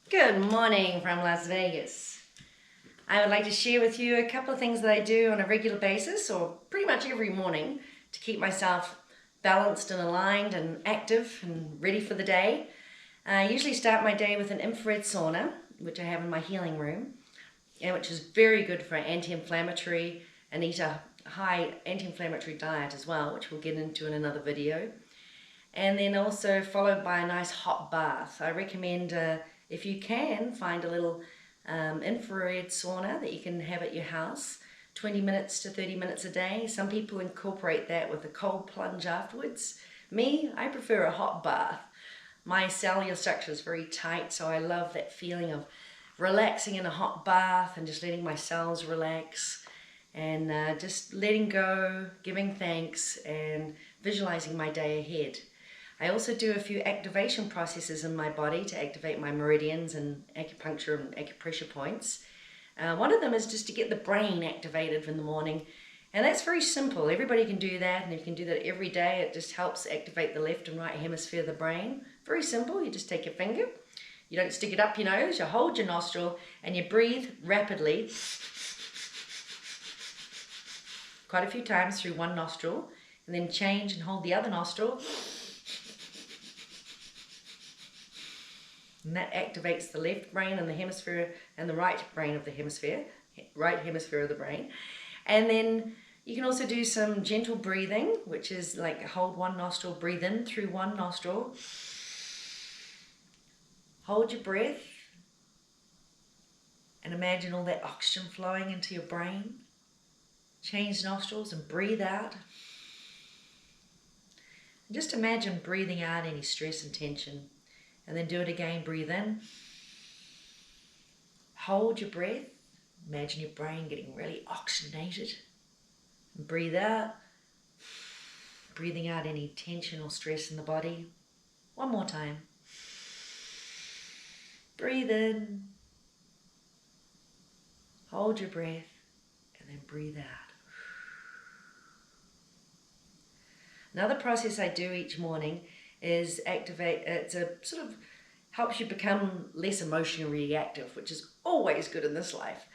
Good morning from Las Vegas. I would like to share with you a couple of things that I do on a regular basis, or pretty much every morning, to keep myself balanced and aligned and active and ready for the day. I usually start my day with an infrared sauna, which I have in my healing room, and which is very good for anti-inflammatory, and eat a high anti-inflammatory diet as well, which we'll get into in another video. And then also followed by a nice hot bath. I recommend, if you can, find a little infrared sauna that you can have at your house, 20 minutes to 30 minutes a day. Some people incorporate that with a cold plunge afterwards. Me, I prefer a hot bath. My cellular structure is very tight, so I love that feeling of relaxing in a hot bath and just letting my cells relax and just letting go, giving thanks, and visualizing my day ahead. I also do a few activation processes in my body to activate my meridians and acupuncture and acupressure points. One of them is just to get the brain activated in the morning, and that's very simple. Everybody can do that, and if you can do that every day, it just helps activate the left and right hemisphere of the brain. Very simple. You just take your finger, you don't stick it up your nose, you hold your nostril and you breathe rapidly quite a few times through one nostril, and then change and hold the other nostril. And that activates the left brain and the hemisphere and the right brain of the hemisphere, right hemisphere of the brain. And then you can also do some gentle breathing, which is like hold one nostril, breathe in through one nostril, hold your breath, and imagine all that oxygen flowing into your brain. Change nostrils and breathe out. And just imagine breathing out any stress and tension. And then do it again, breathe in. Hold your breath. Imagine your brain getting really oxygenated. And breathe out. Breathing out any tension or stress in the body. One more time. Breathe in. Hold your breath. And then breathe out. Another process I do each morning is it's a sort of helps you become less emotionally reactive, which is always good in this life.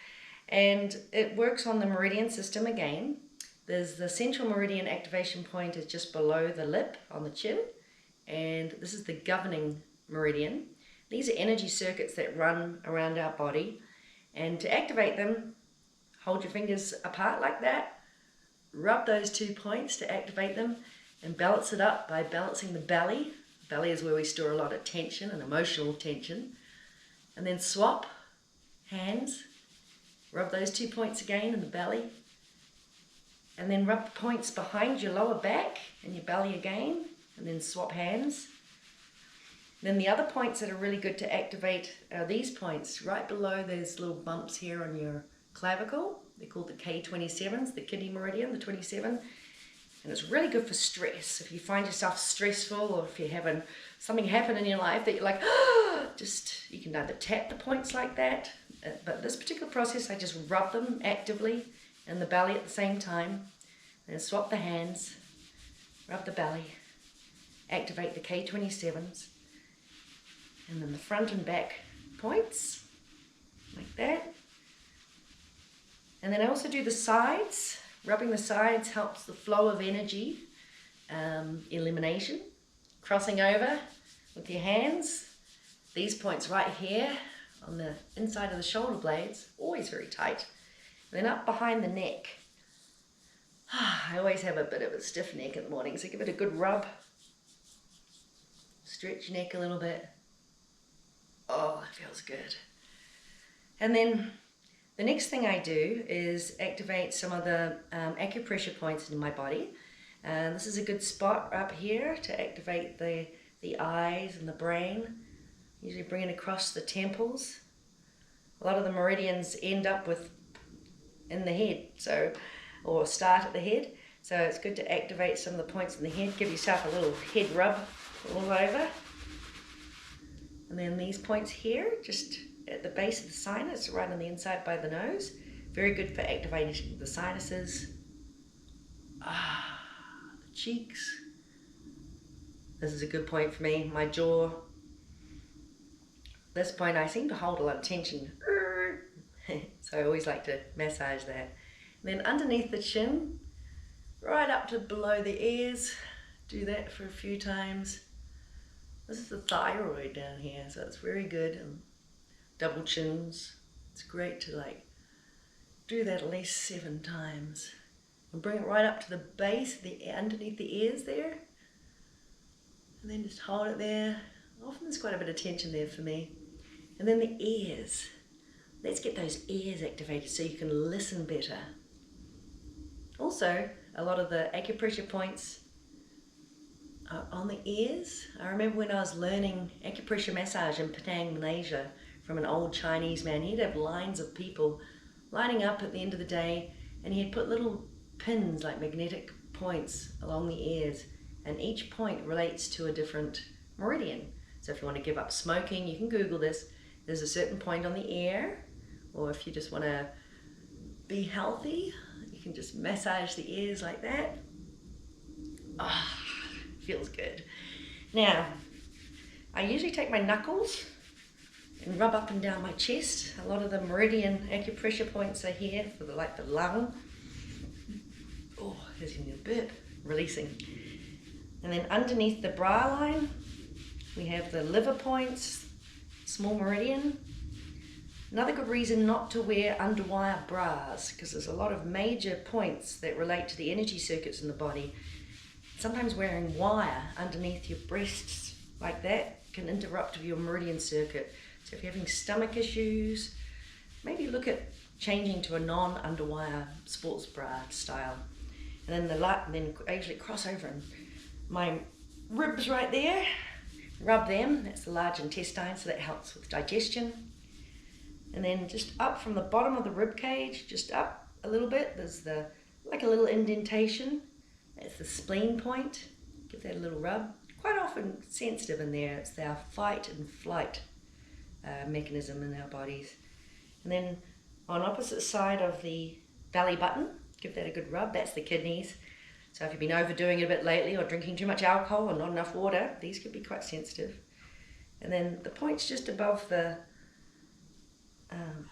And it works on the meridian system again. There's the central meridian activation point is just below the lip on the chin, and this is the governing meridian. These are energy circuits that run around our body, and to activate them, hold your fingers apart like that, rub those 2 points to activate them, and balance it up by balancing the belly. The belly is where we store a lot of tension and emotional tension. And then swap hands, rub those 2 points again in the belly, and then rub the points behind your lower back and your belly again, and then swap hands. Then the other points that are really good to activate are these points right below those little bumps here on your clavicle. They're called the K27s, the kidney meridian, the 27. And it's really good for stress. If you find yourself stressful, or if you're having something happen in your life that you're like, you can either tap the points like that, but this particular process, I just rub them actively in the belly at the same time, and swap the hands, rub the belly, activate the K27s, and then the front and back points, like that. And then I also do the sides. Rubbing the sides helps the flow of energy, elimination. Crossing over with your hands, these points right here on the inside of the shoulder blades, always very tight. And then up behind the neck. I always have a bit of a stiff neck in the morning, so give it a good rub. Stretch your neck a little bit. Oh, it feels good. And then the next thing I do is activate some of the acupressure points in my body. This is a good spot up here to activate the eyes and the brain. Usually bring it across the temples. A lot of the meridians end up in the head, or start at the head. So it's good to activate some of the points in the head. Give yourself a little head rub all over. And then these points here, just at the base of the sinus, right on the inside by the nose. Very good for activating the sinuses. The cheeks. This is a good point for me. My jaw. this point I seem to hold a lot of tension. So I always like to massage that. And then underneath the chin, right up to below the ears, do that for a few times. This is the thyroid down here, so it's very good. And double chins, it's great to like do that at least 7 times. And bring it right up to the base, underneath the ears there. And then just hold it there. Often there's quite a bit of tension there for me. And then the ears. Let's get those ears activated so you can listen better. Also, a lot of the acupressure points are on the ears. I remember when I was learning acupressure massage in Penang, Malaysia, from an old Chinese man. He'd have lines of people lining up at the end of the day, and he'd put little pins, like magnetic points, along the ears, and each point relates to a different meridian. So if you want to give up smoking, you can Google this. There's a certain point on the ear, or if you just want to be healthy, you can just massage the ears like that. Ah, feels good. Now, I usually take my knuckles and rub up and down my chest. A lot of the meridian acupressure points are here for the lung. Oh, there's even a burp, releasing. And then underneath the bra line, we have the liver points, small meridian. Another good reason not to wear underwire bras, because there's a lot of major points that relate to the energy circuits in the body. Sometimes wearing wire underneath your breasts like that can interrupt your meridian circuit. So if you're having stomach issues, maybe look at changing to a non-underwire sports bra style. And then I usually cross over and my ribs right there, rub them. That's the large intestine, so that helps with digestion. And then just up from the bottom of the rib cage, just up a little bit, there's like a little indentation. That's the spleen point. Give that a little rub. Quite often sensitive in there. It's our fight and flight mechanism in our bodies. And then on opposite side of the belly button, give that a good rub. That's the kidneys. So if you've been overdoing it a bit lately or drinking too much alcohol or not enough water, these could be quite sensitive. And then the points just above the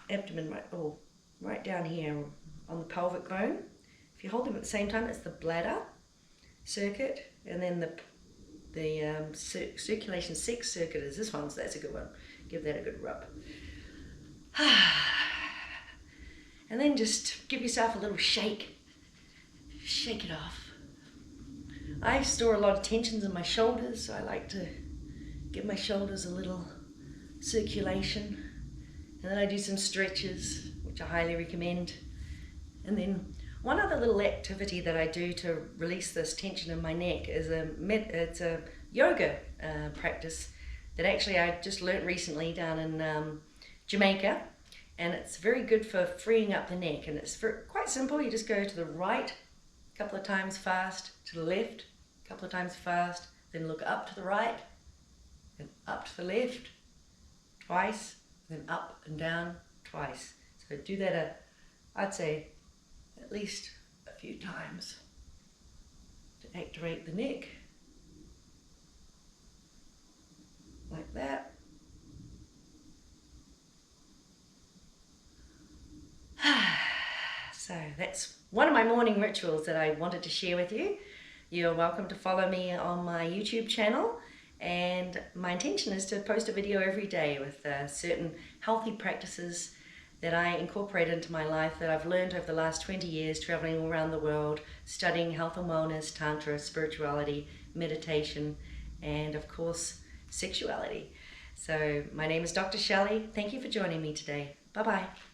abdomen, right down here on the pelvic bone. If you hold them at the same time, it's the bladder circuit, and then the circulation 6 circuit is this one, so that's a good one. Give that a good rub. And then just give yourself a little shake. Shake it off. I store a lot of tensions in my shoulders, so I like to give my shoulders a little circulation. And then I do some stretches, which I highly recommend. And then one other little activity that I do to release this tension in my neck is it's a yoga practice that actually I just learnt recently down in Jamaica, and it's very good for freeing up the neck. And it's quite simple. You just go to the right a couple of times fast, to the left a couple of times fast, then look up to the right, then up to the left twice, then up and down twice. So do that I'd say at least a few times to activate the neck, like that. So that's one of my morning rituals that I wanted to share with you. You're welcome to follow me on my YouTube channel, and my intention is to post a video every day with certain healthy practices that I incorporate into my life that I've learned over the last 20 years traveling all around the world, studying health and wellness, tantra, spirituality, meditation, and of course, sexuality. So my name is Dr. Shelley. Thank you for joining me today. Bye-bye.